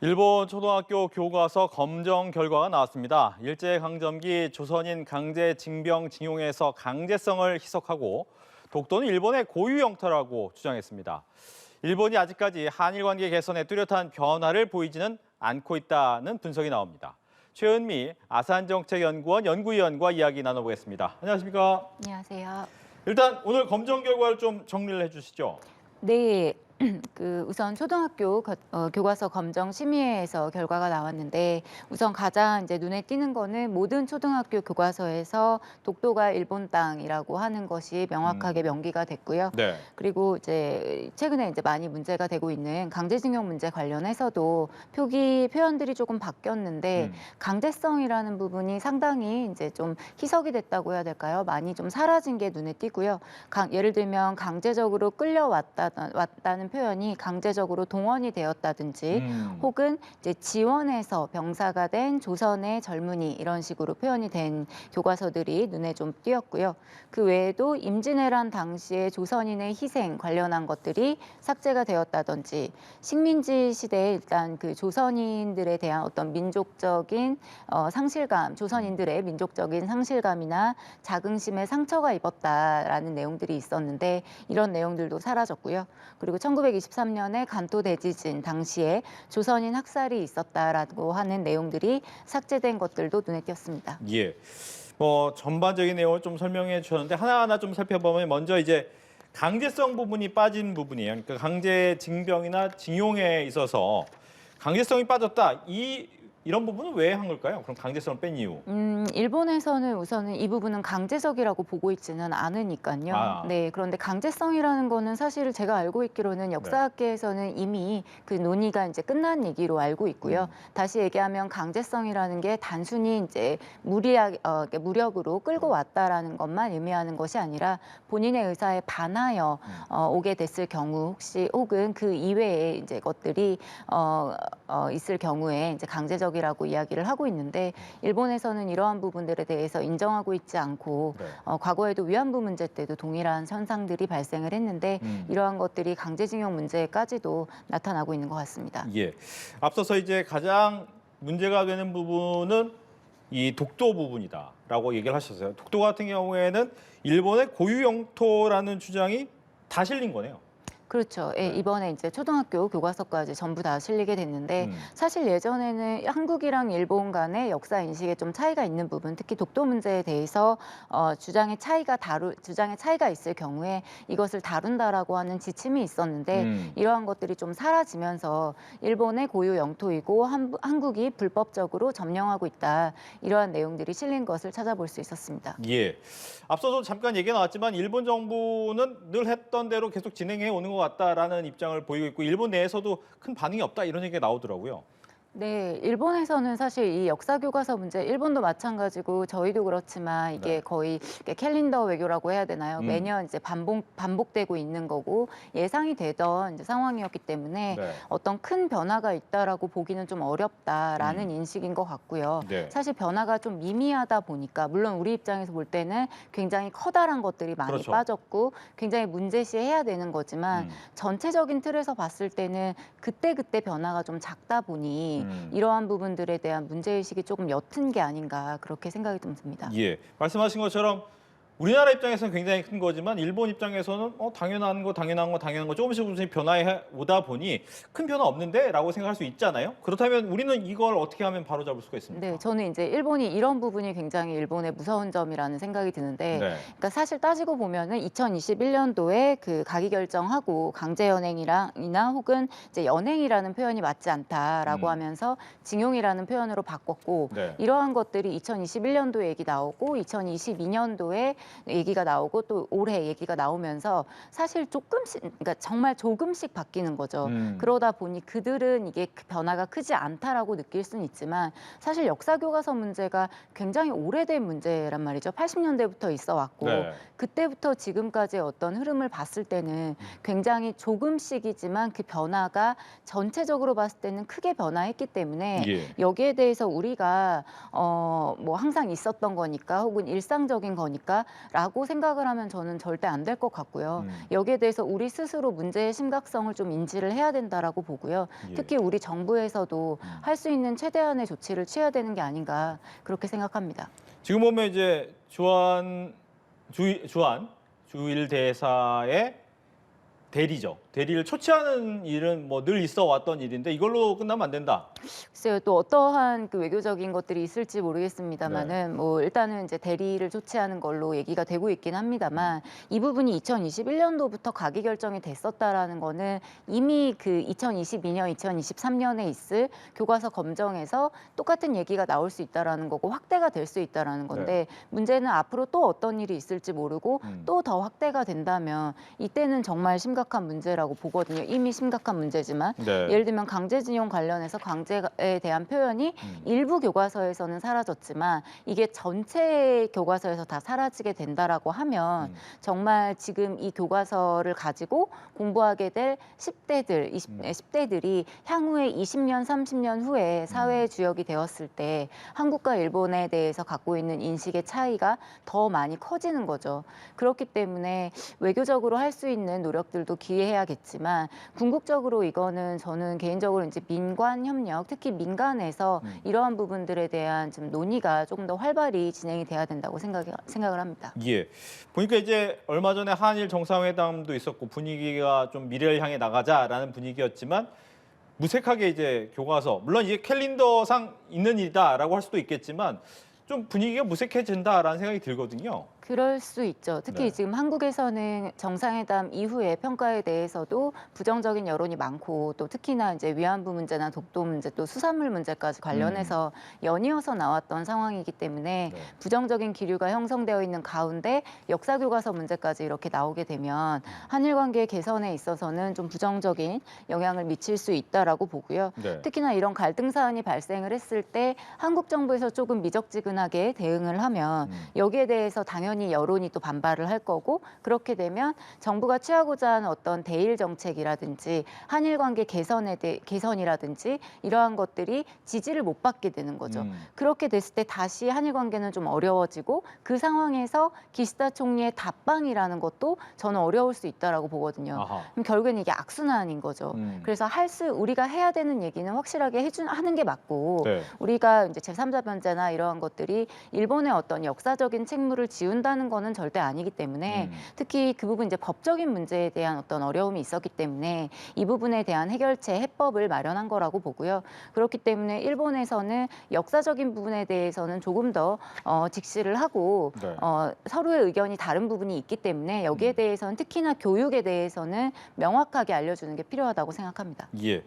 일본 초등학교 교과서 검정 결과가 나왔습니다. 일제강점기 조선인 강제징병징용에서 강제성을 희석하고 독도는 일본의 고유 영토라고 주장했습니다. 일본이 아직까지 한일 관계 개선에 뚜렷한 변화를 보이지는 않고 있다는 분석이 나옵니다. 최은미 아산정책연구원 연구위원과 이야기 나눠보겠습니다. 안녕하십니까? 안녕하세요. 일단 오늘 검정 결과를 좀 정리를 해주시죠. 네, 우선 초등학교 교과서 검정 심의회에서 결과가 나왔는데 우선 가장 이제 눈에 띄는 거는 모든 초등학교 교과서에서 독도가 일본 땅이라고 하는 것이 명확하게 명기가 됐고요. 네. 그리고 이제 최근에 이제 많이 문제가 되고 있는 강제징용 문제 관련해서도 표현들이 조금 바뀌었는데 강제성이라는 부분이 상당히 이제 좀 희석이 됐다고 해야 될까요? 많이 좀 사라진 게 눈에 띄고요. 예를 들면 강제적으로 왔다는 표현이 강제적으로 동원이 되었다든지 혹은 이제 지원해서 병사가 된 조선의 젊은이 이런 식으로 표현이 된 교과서들이 눈에 좀 띄었고요. 그 외에도 임진왜란 당시에 조선인의 희생 관련한 것들이 삭제가 되었다든지 식민지 시대에 일단 그 조선인들에 대한 어떤 민족적인 상실감, 조선인들의 민족적인 상실감이나 자긍심에 상처가 입었다라는 내용들이 있었는데 이런 내용들도 사라졌고요. 그리고 1923년에 간토 대지진 당시에 조선인 학살이 있었다라고 하는 내용들이 삭제된 것들도 눈에 띄었습니다. 예. 전반적인 내용을 좀 설명해 주셨는데 하나하나 좀 살펴보면 먼저 이제 강제성 부분이 빠진 부분이에요. 그러니까 강제징병이나 징용에 있어서 강제성이 빠졌다. 이런 부분은 왜 한 걸까요? 그럼 강제성을 뺀 이유. 일본에서는 우선은 이 부분은 강제적이라고 보고 있지는 않으니까요. 아. 네, 그런데 강제성이라는 거는 사실 제가 알고 있기로는 역사학계에서는 이미 그 논의가 이제 끝난 얘기로 알고 있고요. 다시 얘기하면 강제성이라는 게 단순히 이제 무력으로 끌고 왔다라는 것만 의미하는 것이 아니라 본인의 의사에 반하여 오게 됐을 경우 혹은 그 이외의 이제 것들이 있을 경우에 이제 강제적이라고 이야기를 하고 있는데 일본에서는 이러한 부분들에 대해서 인정하고 있지 않고 네. 과거에도 위안부 문제 때도 동일한 현상들이 발생을 했는데 이러한 것들이 강제징용 문제까지도 나타나고 있는 것 같습니다. 예. 앞서서 이제 가장 문제가 되는 부분은 이 독도 부분이다라고 얘기를 하셨어요. 독도 같은 경우에는 일본의 고유 영토라는 주장이 다 실린 거네요. 그렇죠. 예, 네. 이번에 이제 초등학교 교과서까지 전부 다 실리게 됐는데 사실 예전에는 한국이랑 일본 간의 역사 인식에 좀 차이가 있는 부분, 특히 독도 문제에 대해서 주장의 차이가 있을 경우에 이것을 다룬다라고 하는 지침이 있었는데 이러한 것들이 좀 사라지면서 일본의 고유 영토이고 한국이 불법적으로 점령하고 있다. 이러한 내용들이 실린 것을 찾아볼 수 있었습니다. 예. 앞서도 잠깐 얘기 나왔지만 일본 정부는 늘 했던 대로 계속 진행해 오는 것 같다라는 입장을 보이고 있고 일본 내에서도 큰 반응이 없다 이런 얘기가 나오더라고요. 네, 일본에서는 사실 이 역사 교과서 문제, 일본도 마찬가지고 저희도 그렇지만 이게 네. 거의 이렇게 캘린더 외교라고 해야 되나요? 매년 이제 반복되고 있는 거고 예상이 되던 이제 상황이었기 때문에 네. 어떤 큰 변화가 있다라고 보기는 좀 어렵다라는 인식인 것 같고요. 네. 사실 변화가 좀 미미하다 보니까 물론 우리 입장에서 볼 때는 굉장히 커다란 것들이 많이 그렇죠. 빠졌고 굉장히 문제시해야 되는 거지만 전체적인 틀에서 봤을 때는 그때그때 변화가 좀 작다 보니 이러한 부분들에 대한 문제의식이 조금 옅은 게 아닌가 그렇게 생각이 좀 듭니다. 예. 말씀하신 것처럼 우리나라 입장에서는 굉장히 큰 거지만 일본 입장에서는 당연한 거 조금씩 변화해 오다 보니 큰 변화 없는데라고 생각할 수 있잖아요. 그렇다면 우리는 이걸 어떻게 하면 바로잡을 수가 있습니까? 네, 저는 이제 일본이 이런 부분이 굉장히 일본의 무서운 점이라는 생각이 드는데, 네. 그러니까 사실 따지고 보면은 2021년도에 그 가기 결정하고 강제 연행이나 혹은 이제 연행이라는 표현이 맞지 않다라고 하면서 징용이라는 표현으로 바꿨고, 네. 이러한 것들이 2021년도에 얘기 나오고 2022년도에 얘기가 나오고 또 올해 얘기가 나오면서 사실 그러니까 정말 조금씩 바뀌는 거죠. 그러다 보니 그들은 이게 변화가 크지 않다라고 느낄 수는 있지만 사실 역사 교과서 문제가 굉장히 오래된 문제란 말이죠. 80년대부터 있어 왔고 네. 그때부터 지금까지의 어떤 흐름을 봤을 때는 굉장히 조금씩이지만 그 변화가 전체적으로 봤을 때는 크게 변화했기 때문에 예. 여기에 대해서 우리가 뭐 항상 있었던 거니까 혹은 일상적인 거니까 된다라고 생각을 하면 저는 절대 안 될 것 같고요. 여기에 대해서 우리 스스로 문제의 심각성을 좀 인지를 해야 된다라고 보고요. 예. 특히 우리 정부에서도 할 수 있는 최대한의 조치를 취해야 되는 게 아닌가 그렇게 생각합니다. 지금 보면 이제 주일 대사의 대리죠. 대리를 초치하는 일은 뭐 늘 있어 왔던 일인데 이걸로 끝나면 안 된다. 글쎄요, 또 어떠한 그 외교적인 것들이 있을지 모르겠습니다만은 뭐 일단은 이제 대리를 조치하는 걸로 얘기가 되고 있긴 합니다만 이 부분이 2021년도부터 가기 결정이 됐었다라는 거는 이미 그 2022년, 2023년에 있을 교과서 검정에서 똑같은 얘기가 나올 수 있다라는 거고 확대가 될 수 있다라는 건데 문제는 앞으로 또 어떤 일이 있을지 모르고 또 더 확대가 된다면 이때는 정말 심각한 문제라고 보거든요. 이미 심각한 문제지만 예를 들면 강제징용 관련해서 강제에 대한 표현이 일부 교과서에서는 사라졌지만 이게 전체 교과서에서 다 사라지게 된다라고 하면 정말 지금 이 교과서를 가지고 공부하게 될 10대들, 10대들이 향후에 20년, 30년 후에 사회의 주역이 되었을 때 한국과 일본에 대해서 갖고 있는 인식의 차이가 더 많이 커지는 거죠. 그렇기 때문에 외교적으로 할 수 있는 노력들도 기해야겠지만 궁극적으로 이거는 저는 개인적으로 이제 민관 협력, 특히 민간에서 이러한 부분들에 대한 좀 논의가 조금 더 활발히 진행이 돼야 된다고 생각을 합니다. 예. 보니까 이제 얼마 전에 한일 정상회담도 있었고 분위기가 좀 미래를 향해 나가자라는 분위기였지만 무색하게 이제 교과서, 물론 이게 캘린더상 있는 일이다라고 할 수도 있겠지만 좀 분위기가 무색해진다라는 생각이 들거든요. 그럴 수 있죠. 특히 네. 지금 한국에서는 정상회담 이후에 평가에 대해서도 부정적인 여론이 많고 또 특히나 이제 위안부 문제나 독도 문제 또 수산물 문제까지 관련해서 연이어서 나왔던 상황이기 때문에 네. 부정적인 기류가 형성되어 있는 가운데 역사 교과서 문제까지 이렇게 나오게 되면 한일 관계 개선에 있어서는 좀 부정적인 영향을 미칠 수 있다라고 보고요. 네. 특히나 이런 갈등 사안이 발생을 했을 때 한국 정부에서 조금 미적지근하게 대응을 하면 여기에 대해서 당연히 여론이 또 반발을 할 거고 그렇게 되면 정부가 취하고자 하는 어떤 대일 정책이라든지 한일 관계 개선이라든지 이러한 것들이 지지를 못 받게 되는 거죠. 그렇게 됐을 때 다시 한일 관계는 좀 어려워지고 그 상황에서 기시다 총리의 답방이라는 것도 저는 어려울 수 있다라고 보거든요. 아하. 그럼 결국에는 이게 악순환인 거죠. 그래서 우리가 해야 되는 얘기는 확실하게 하는 게 맞고 네. 우리가 이제 제3자 변제나 이러한 것들이 일본의 어떤 역사적인 책무를 지운다는 거는 절대 아니기 때문에 특히 그 부분 이제 법적인 문제에 대한 어떤 어려움이 있었기 때문에 이 부분에 대한 해결책 해법을 마련한 거라고 보고요. 그렇기 때문에 일본에서는 역사적인 부분에 대해서는 조금 더 직시를 하고 네. 서로의 의견이 다른 부분이 있기 때문에 여기에 대해서는 특히나 교육에 대해서는 명확하게 알려주는 게 필요하다고 생각합니다. 예.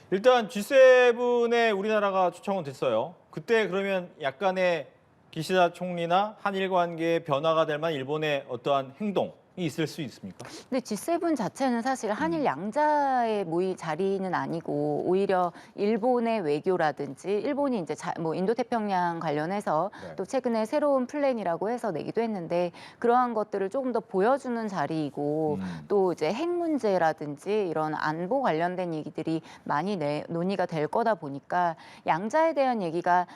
일단 G7에 우리나라가 초청은 됐어요. 그때 그러면 약간의 기시다 총리나 한일 관계의 변화가 될 만한 일본의 어떠한 행동이 있을 수 있습니까? 근데 G7 자체는 사실 한일 양자의 자리는 아니고 오히려 일본의 외교라든지 일본이 이제 뭐 인도태평양 관련해서 네. 또 최근에 새로운 플랜이라고 해서 내기도 했는데 그러한 것들을 조금 더 보여주는 자리이고 또 이제 핵 문제라든지 이런 안보 관련된 얘기들이 많이 논의가 될 거다 보니까 양자에 대한 얘기가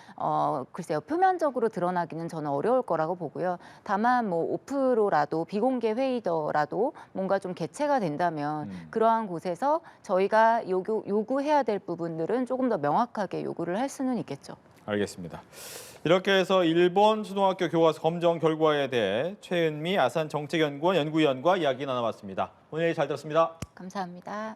글쎄요 표면적으로 드러나기는 저는 어려울 거라고 보고요. 다만 뭐 오프로라도 비공개 회의더라도 뭔가 좀 개최가 된다면 그러한 곳에서 저희가 요구해야 될 부분들은 조금 더 명확하게 요구를 할 수는 있겠죠. 알겠습니다. 이렇게 해서 일본 초등학교 교과서 검정 결과에 대해 최은미 아산정책연구원 연구위원과 이야기 나눠봤습니다. 오늘 잘 들었습니다. 감사합니다.